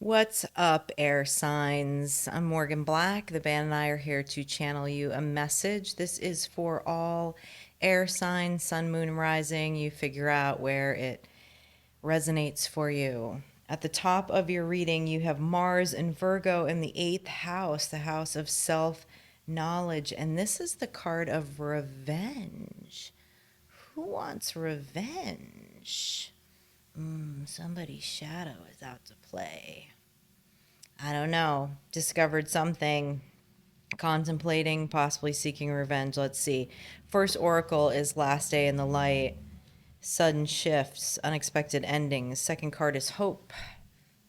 What's up, air signs? I'm Morgan Black. The band and I are here to channel you a message. This is for all air signs, sun, moon, rising. You figure out where it resonates for you. At the top of your reading, you have Mars and Virgo in the eighth house, the house of self knowledge. And this is the card of revenge. Who wants revenge? Somebody's shadow is out to play. I don't know. Discovered something. Contemplating, possibly seeking revenge. Let's see. First oracle is last day in the light. Sudden shifts, unexpected endings. Second card is hope,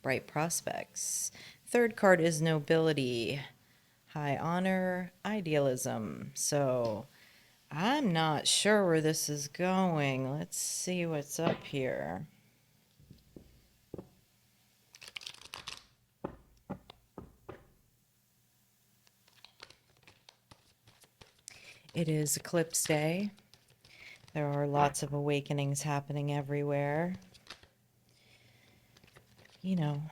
bright prospects. Third card is nobility, high honor, idealism. So I'm not sure where this is going. Let's see what's up here. It is eclipse day. There are lots of awakenings happening everywhere. You know,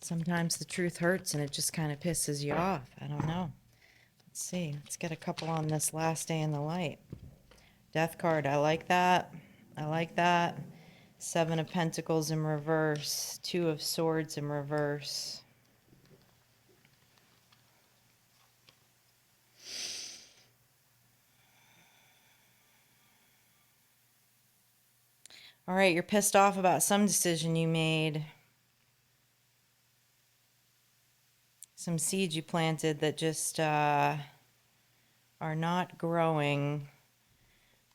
sometimes the truth hurts and it just kind of pisses you off. I don't know. Let's see. Let's get a couple on this last day in the light. Death card. I like that. I like that. Seven of Pentacles in reverse. Two of Swords in reverse. All right, you're pissed off about some decision you made. Some seeds you planted that just are not growing.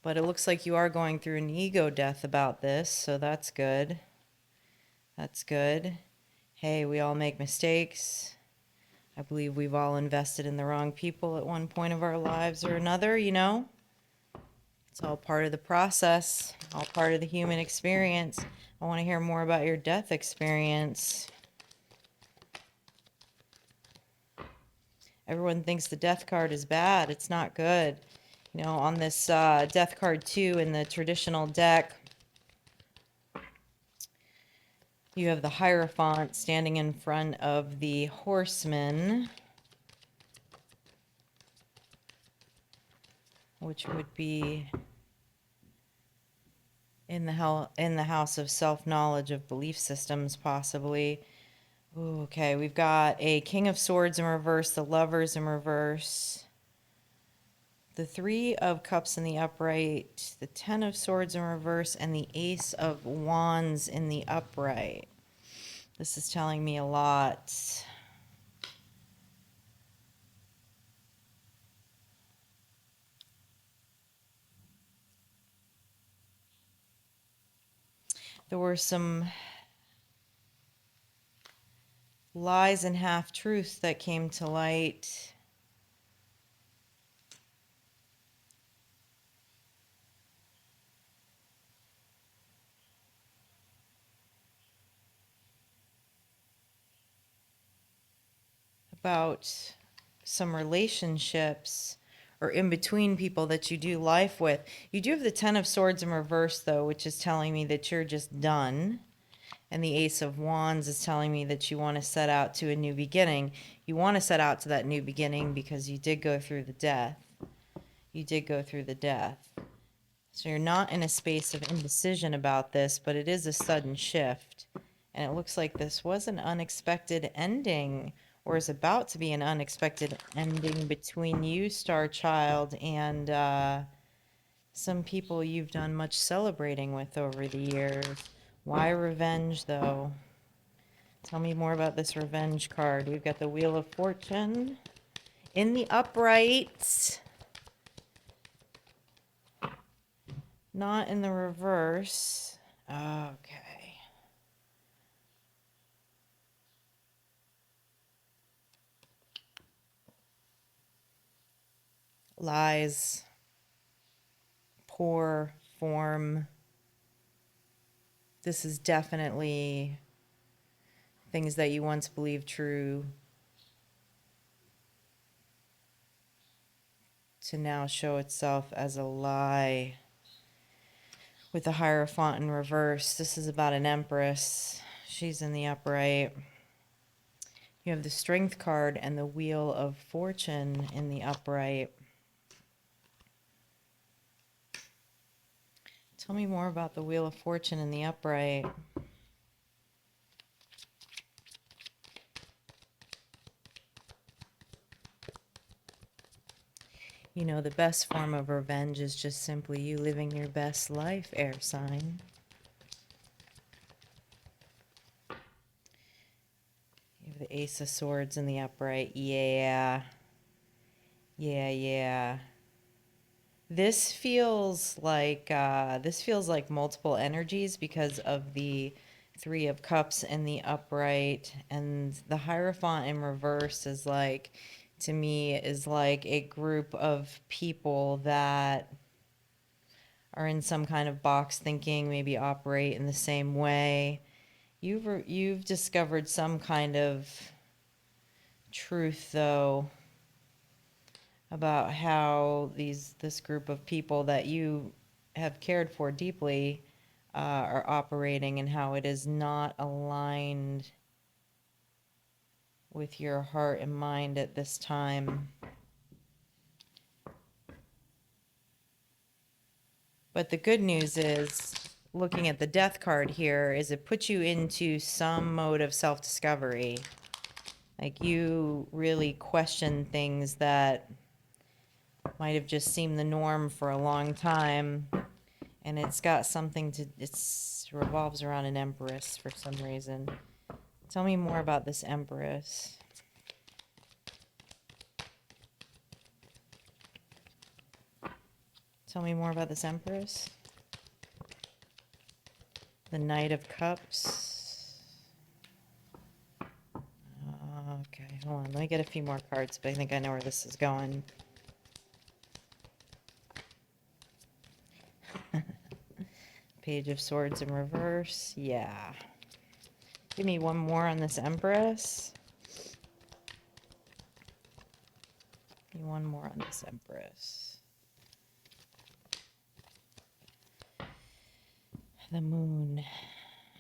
But it looks like you are going through an ego death about this, so that's good. That's good. Hey, we all make mistakes. I believe we've all invested in the wrong people at one point of our lives or another, you know? It's all part of the process, all part of the human experience. I want to hear more about your death experience. Everyone thinks the death card is bad. It's not good. You know, on this death card 2 in the traditional deck, you have the Hierophant standing in front of the Horseman, which would be in the house of self-knowledge of belief systems, possibly. Ooh, okay, we've got a King of Swords in reverse, the Lovers in reverse, the Three of Cups in the upright, the Ten of Swords in reverse, and the Ace of Wands in the upright. This is telling me a lot. There were some lies and half-truths that came to light. About some relationships or in between people that you do life with. You do have the Ten of Swords in reverse, though, which is telling me that you're just done. And the Ace of Wands is telling me that you want to set out to a new beginning. You want to set out to that new beginning because you did go through the death. You did go through the death. So you're not in a space of indecision about this, but it is a sudden shift. And it looks like this was an unexpected ending, or is about to be an unexpected ending between you, Star Child, and some people you've done much celebrating with over the years. Why revenge, though? Tell me more about this revenge card. We've got the Wheel of Fortune in the upright, not in the reverse. Okay. Lies, poor form. This is definitely things that you once believed true to now show itself as a lie. With the Hierophant in reverse, this is about an Empress. She's in the upright. You have the Strength card and the Wheel of Fortune in the upright. Tell me more about the Wheel of Fortune in the upright. You know, the best form of revenge is just simply you living your best life, air sign. You have the Ace of Swords in the upright. Yeah. Yeah. This feels like multiple energies because of the Three of Cups in the upright, and the Hierophant in reverse is like, to me, is like a group of people that are in some kind of box thinking, maybe operate in the same way. You've discovered some kind of truth, though, about how this group of people that you have cared for deeply are operating, and how it is not aligned with your heart and mind at this time. But the good news is, looking at the Death card here, is it puts you into some mode of self-discovery. Like, you really question things that might have just seemed the norm for a long time. And it's got something to, it revolves around an Empress for some reason. Tell me more about this Empress. Tell me more about this Empress. The Knight of Cups. Okay, hold on. Let me get a few more cards, but I think I know where this is going. Page of Swords in reverse. Yeah. Give me one more on this Empress. Give me one more on this Empress. The Moon.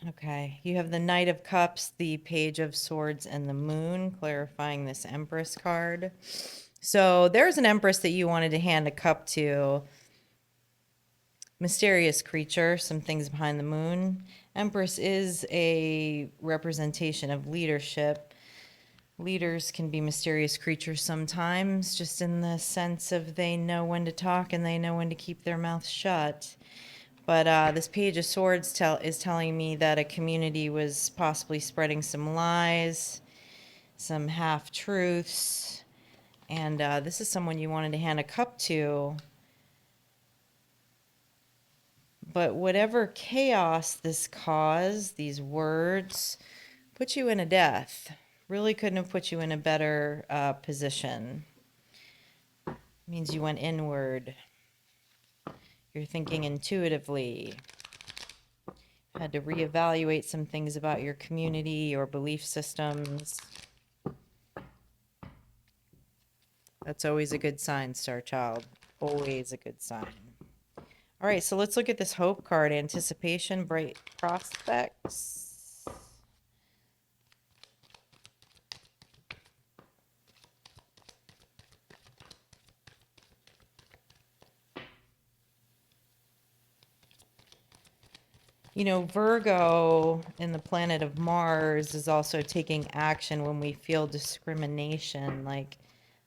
Okay, you have the Knight of Cups, the Page of Swords, and the Moon, clarifying this Empress card. So there's an Empress that you wanted to hand a cup to. Mysterious creature, some things behind the moon. Empress is a representation of leadership. Leaders can be mysterious creatures sometimes, just in the sense of they know when to talk and they know when to keep their mouth shut. But this Page of Swords is telling me that a community was possibly spreading some lies, some half-truths, and this is someone you wanted to hand a cup to. But whatever chaos this caused, these words, put you in a death. Really couldn't have put you in a better position. Means you went inward. You're thinking intuitively. Had to reevaluate some things about your community or belief systems. That's always a good sign, Star Child. Always a good sign. All right, so let's look at this Hope card. Anticipation, bright prospects. You know, Virgo in the planet of Mars is also taking action when we feel discrimination, like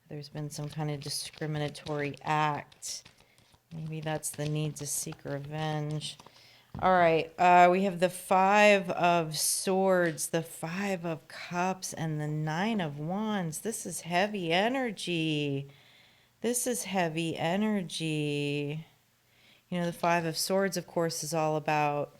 there's been some kind of discriminatory act. Maybe that's the need to seek revenge. All right, we have the Five of Swords, the Five of Cups, and the Nine of Wands. This is heavy energy. This is heavy energy. You know, the Five of Swords, of course, is all about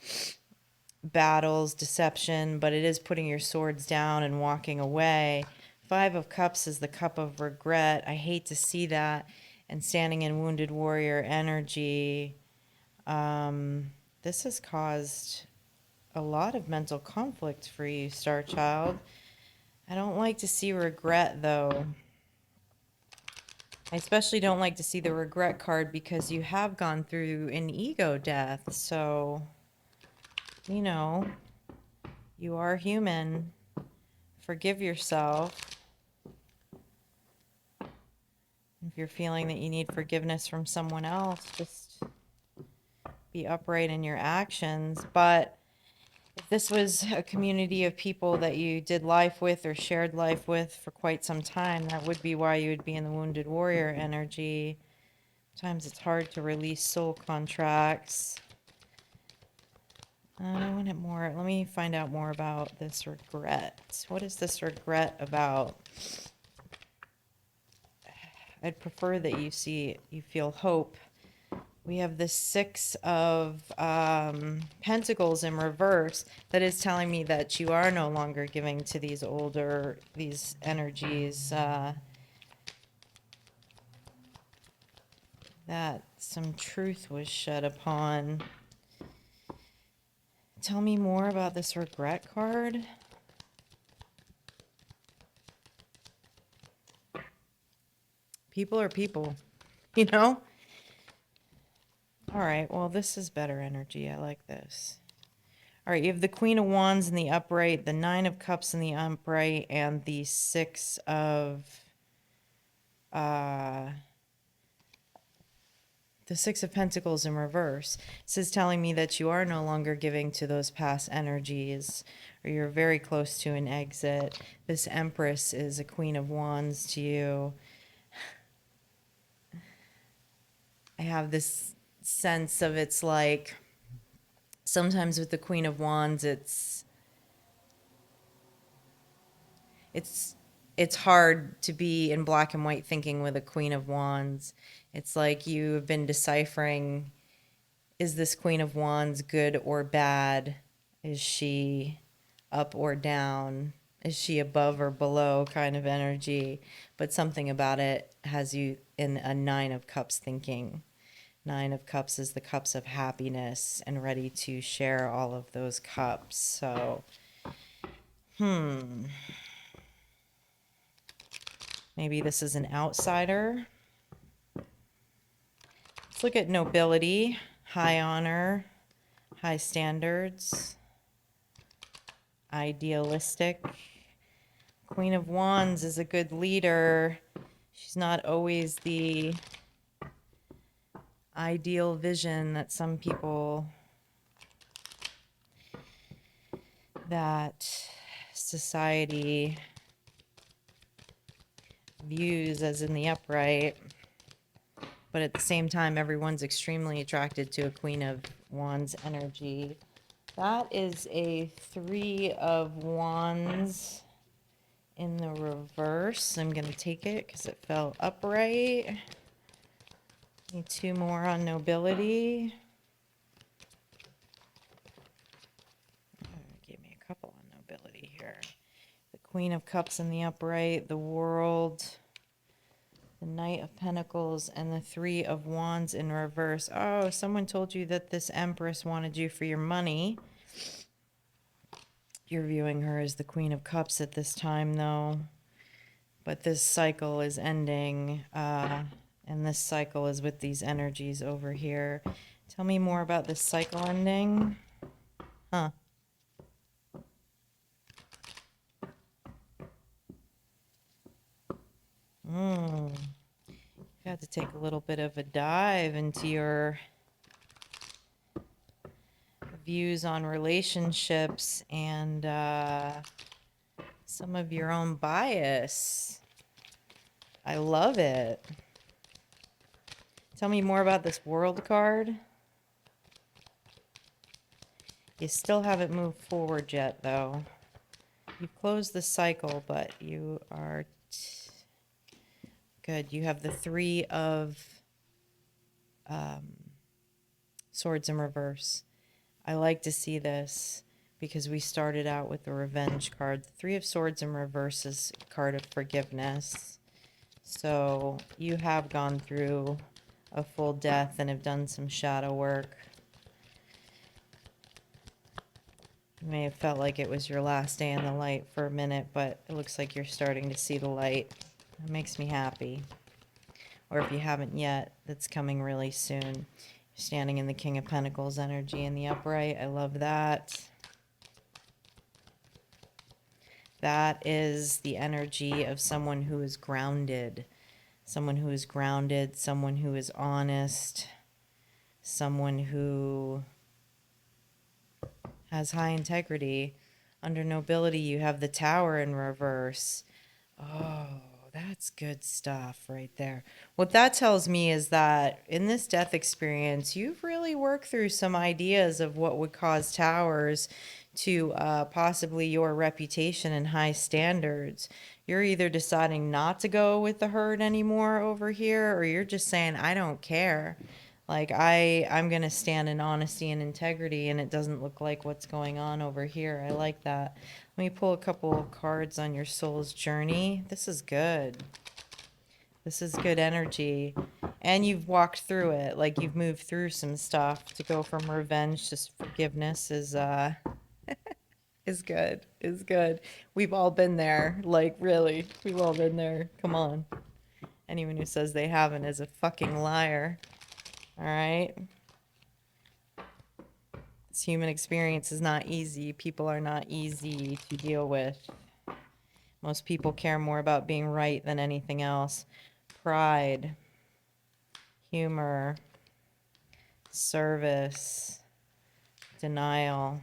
battles, deception, but it is putting your swords down and walking away. Five of Cups is the cup of regret. I hate to see that. And standing in wounded warrior energy. This has caused a lot of mental conflict for you, Star Child. I don't like to see regret, though. I especially don't like to see the regret card because you have gone through an ego death. So, you know, You are human. Forgive yourself. If you're feeling that you need forgiveness from someone else, just be upright in your actions. But if this was a community of people that you did life with or shared life with for quite some time, that would be why you would be in the wounded warrior energy. Sometimes it's hard to release soul contracts. I want it more. Let me find out more about this regret. What is this regret about? I'd prefer that you feel hope. We have the Six of Pentacles in reverse. That is telling me that you are no longer giving to these energies, that some truth was shed upon. Tell me more about this regret card. People are people, you know? All right, well, this is better energy. I like this. All right, you have the Queen of Wands in the upright, the Nine of Cups in the upright, and the Six of Pentacles in reverse. This is telling me that you are no longer giving to those past energies, or you're very close to an exit. This Empress is a Queen of Wands to you. I have this sense of, it's like sometimes with the Queen of Wands, it's hard to be in black and white thinking with a Queen of Wands. It's like you have been deciphering, is this Queen of Wands good or bad? Is she up or down? Is she above or below kind of energy? But something about it has you in a Nine of Cups thinking. Nine of Cups is the cups of happiness and ready to share all of those cups. So, maybe this is an outsider. Let's look at nobility, high honor, high standards, idealistic. Queen of Wands is a good leader. She's not always the ideal vision that some people, that society views as in the upright. But at the same time, everyone's extremely attracted to a Queen of Wands energy. That is a Three of Wands in the reverse. I'm going to take it because it fell upright. Need two more on nobility. Give me a couple on nobility here. The Queen of Cups in the upright, the World, the Knight of Pentacles, and the Three of Wands in reverse. Oh, someone told you that this Empress wanted you for your money. You're viewing her as the Queen of Cups at this time, though. But this cycle is ending, and this cycle is with these energies over here. Tell me more about this cycle ending. Huh. You have to take a little bit of a dive into your views on relationships and some of your own bias. I love it. Tell me more about this World card. You still haven't moved forward yet, though. You've closed the cycle, but you are good. You have the Three of Swords in reverse. I like to see this because we started out with the Revenge card. The Three of Swords in reverse is a card of forgiveness. So you have gone through a full death and have done some shadow work. You may have felt like it was your last day in the light for a minute, but it looks like you're starting to see the light. That makes me happy. Or if you haven't yet, that's coming really soon. You're standing in the King of Pentacles energy in the upright. I love that. That is the energy of someone who is grounded, someone who is grounded, someone who is honest, someone who has high integrity. Under nobility, you have the Tower in reverse. Oh, that's good stuff right there. What that tells me is that in this death experience, you've really worked through some ideas of what would cause towers to possibly your reputation and high standards. You're either deciding not to go with the herd anymore over here, or you're just saying, I don't care. Like I'm gonna stand in honesty and integrity, and it doesn't look like what's going on over here. I like that. Let me pull a couple of cards on your soul's journey. This is good. This is good energy. And you've walked through it. Like you've moved through some stuff. To go from revenge to forgiveness is good. Is good. We've all been there. Like really. We've all been there. Come on. Anyone who says they haven't is a fucking liar. All right. This human experience is not easy. People are not easy to deal with. Most people care more about being right than anything else. Pride, humor, service, denial.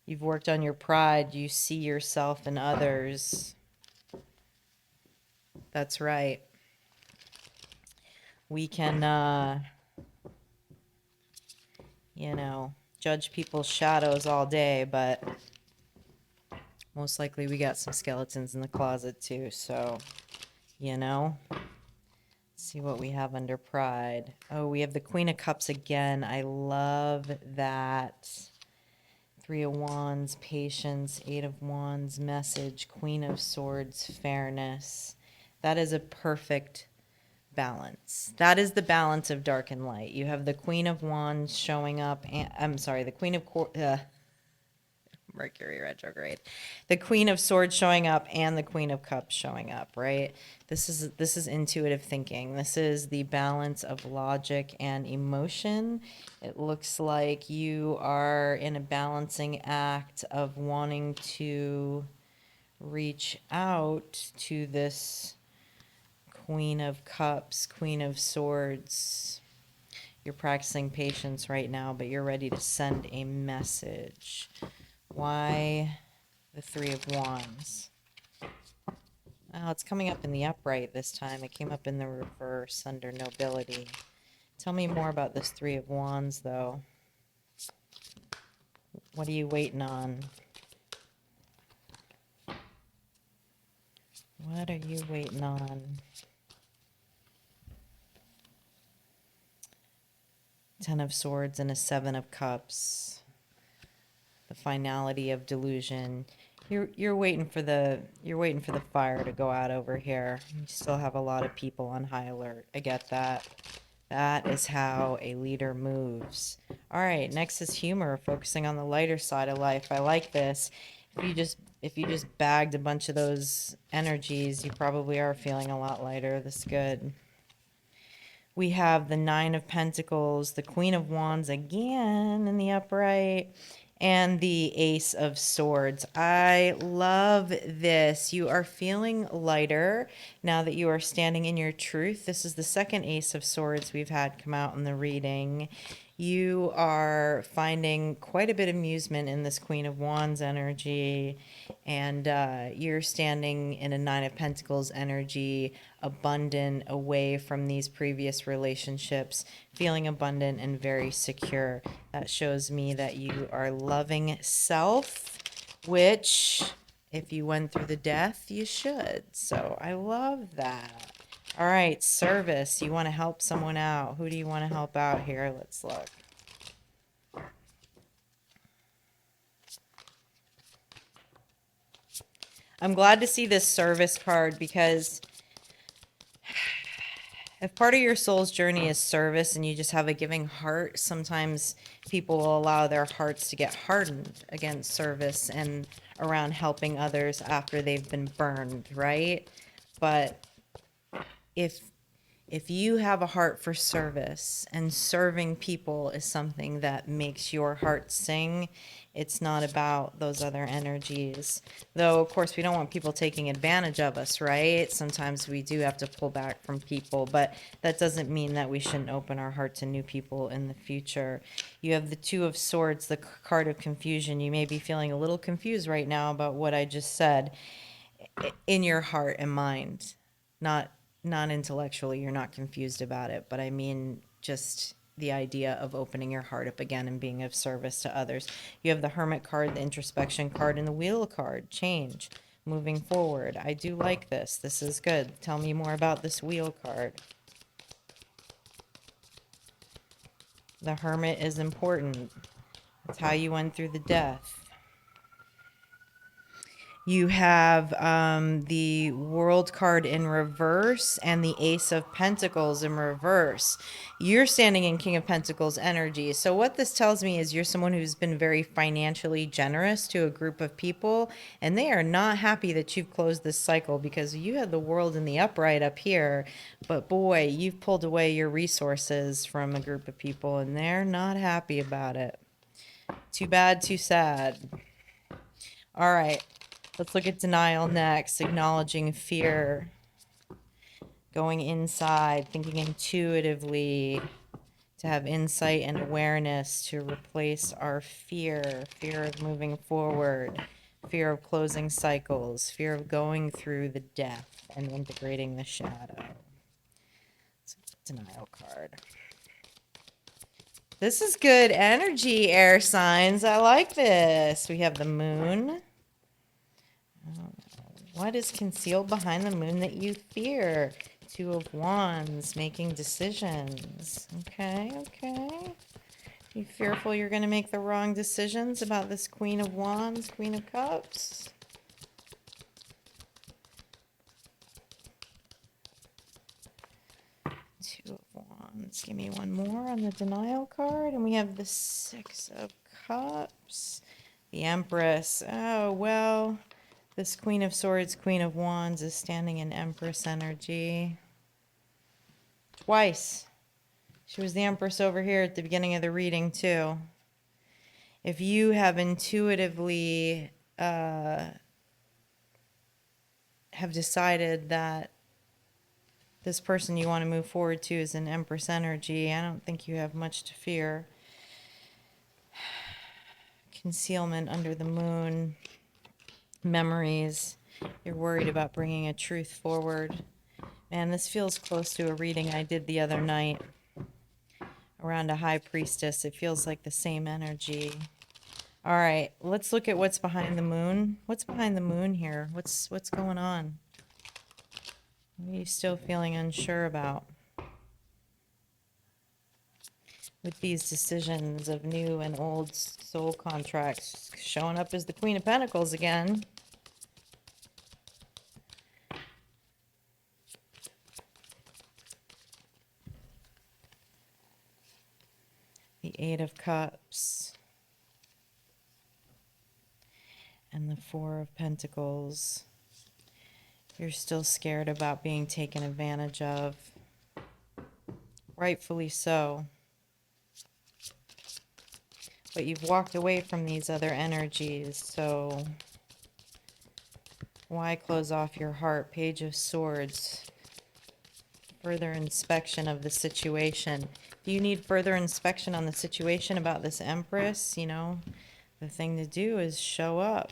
You've worked on your pride. You see yourself in others. That's right. We can, judge people's shadows all day, but most likely we got some skeletons in the closet too, so, see what we have under pride. Oh, we have the Queen of Cups again. I love that. Three of Wands, patience, Eight of Wands, message, Queen of Swords, fairness. That is a perfect balance. That is the balance of dark and light. You have the Queen of Wands showing up, and the Queen of Mercury retrograde, the Queen of Swords showing up, and the Queen of Cups showing up, right? This is intuitive thinking. This is the balance of logic and emotion. It looks like you are in a balancing act of wanting to reach out to this Queen of Cups, Queen of Swords. You're practicing patience right now, but you're ready to send a message. Why the Three of Wands? Oh, it's coming up in the upright this time. It came up in the reverse under nobility. Tell me more about this Three of Wands, though. What are you waiting on? What are you waiting on? Ten of Swords and a Seven of Cups. The finality of delusion. You're waiting for the fire to go out over here. You still have a lot of people on high alert. I get that. That is how a leader moves. All right, next is humor, focusing on the lighter side of life. I like this. If you just bagged a bunch of those energies, you probably are feeling a lot lighter. That's good. We have the Nine of Pentacles, the Queen of Wands again in the upright, and the Ace of Swords. I love this. You are feeling lighter now that you are standing in your truth. This is the second Ace of Swords we've had come out in the reading. You are finding quite a bit of amusement in this Queen of Wands energy, and you're standing in a Nine of Pentacles energy, abundant, away from these previous relationships, feeling abundant and very secure. That shows me that you are loving self, which, if you went through the death, you should. So I love that. All right, service. You want to help someone out. Who do you want to help out here? Let's look. I'm glad to see this service card because if part of your soul's journey is service and you just have a giving heart, sometimes people will allow their hearts to get hardened against service and around helping others after they've been burned, right? But if If you have a heart for service and serving people is something that makes your heart sing, it's not about those other energies. Though, of course, we don't want people taking advantage of us, right? Sometimes we do have to pull back from people, but that doesn't mean that we shouldn't open our heart to new people in the future. You have the Two of Swords, the card of confusion. You may be feeling a little confused right now about what I just said in your heart and mind, not non-intellectually. You're not confused about it, but I mean just the idea of opening your heart up again and being of service to others. You have the Hermit card, the introspection card, and the Wheel card, change, moving forward. I do like this. This is good. Tell me more about this Wheel card. The Hermit is important. It's how you went through the death. You have the World card in reverse and the Ace of Pentacles in reverse. You're standing in King of Pentacles energy. So what this tells me is you're someone who's been very financially generous to a group of people, and they are not happy that you've closed this cycle because you had the World in the upright up here, but boy, you've pulled away your resources from a group of people, and they're not happy about it. Too bad, too sad. All right. Let's look at denial next. Acknowledging fear. Going inside, thinking intuitively, to have insight and awareness to replace our fear. Fear of moving forward. Fear of closing cycles. Fear of going through the death and integrating the shadow. Denial card. This is good energy, air signs. I like this. We have the Moon. What is concealed behind the Moon that you fear? Two of Wands, making decisions. Okay, okay. You fearful you're going to make the wrong decisions about this Queen of Wands, Queen of Cups? Two of Wands. Give me one more on the denial card. And we have the Six of Cups. The Empress. Oh, well, this Queen of Swords, Queen of Wands is standing in Empress energy. Twice. She was the Empress over here at the beginning of the reading, too. If you have intuitively have decided that this person you want to move forward to is an Empress energy, I don't think you have much to fear. Concealment under the Moon. Memories. You're worried about bringing a truth forward. Man, this feels close to a reading I did the other night around a High Priestess. It feels like the same energy. All right, let's look at what's behind the Moon. What's behind the Moon here? What's going on? What are you still feeling unsure about with these decisions of new and old soul contracts? Showing up as the Queen of Pentacles again. The Eight of Cups. And the Four of Pentacles. You're still scared about being taken advantage of. Rightfully so. But you've walked away from these other energies, so why close off your heart? Page of Swords. Further inspection of the situation. Do you need further inspection on the situation about this Empress? You know, the thing to do is show up.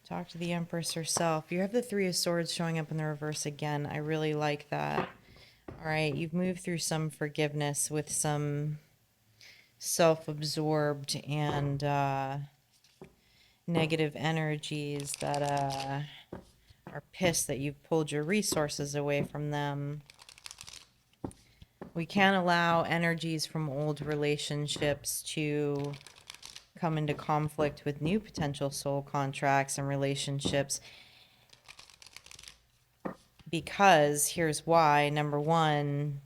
Talk to the Empress herself. You have the Three of Swords showing up in the reverse again. I really like that. All right, you've moved through some forgiveness with some self-absorbed and negative energies that are pissed that you've pulled your resources away from them. We can't allow energies from old relationships to come into conflict with new potential soul contracts and relationships, because here's why. Number one,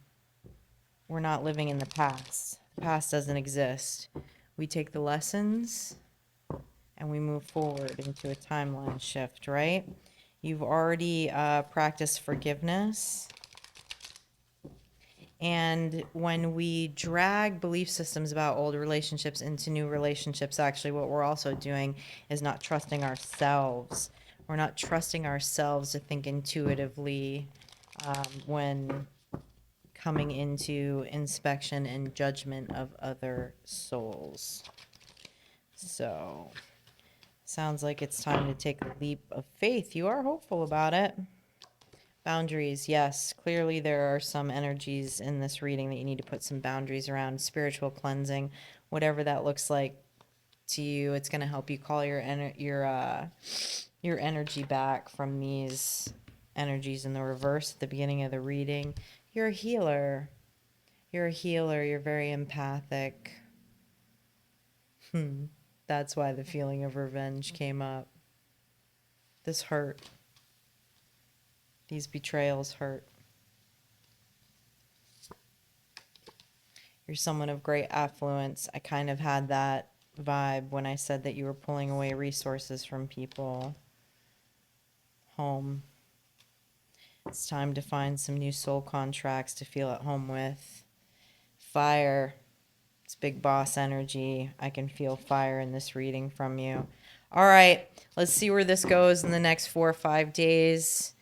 we're not living in the past. The past doesn't exist. We take the lessons and we move forward into a timeline shift, right? You've already practiced forgiveness. And when we drag belief systems about old relationships into new relationships, actually, what we're also doing is not trusting ourselves. We're not trusting ourselves to think intuitively when coming into inspection and judgment of other souls. So, sounds like it's time to take a leap of faith. You are hopeful about it. Boundaries, yes. Clearly, there are some energies in this reading that you need to put some boundaries around. Spiritual cleansing, whatever that looks like to you, it's going to help you call your your energy back from these energies in the reverse at the beginning of the reading. You're a healer. You're a healer. You're very empathic. That's why the feeling of revenge came up. This hurt. These betrayals hurt. You're someone of great affluence. I kind of had that vibe when I said that you were pulling away resources from people. Home. It's time to find some new soul contracts to feel at home with. Fire. It's big boss energy. I can feel fire in this reading from you. All right, let's see where this goes in the next 4 or 5 days.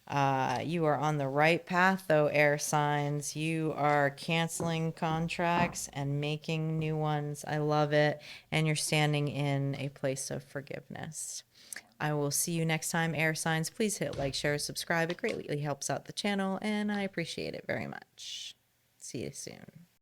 You are on the right path, though, air signs. You are canceling contracts and making new ones. I love it. And you're standing in a place of forgiveness. I will see you next time, air signs. Please hit like, share, subscribe. It greatly helps out the channel, and I appreciate it very much. See you soon.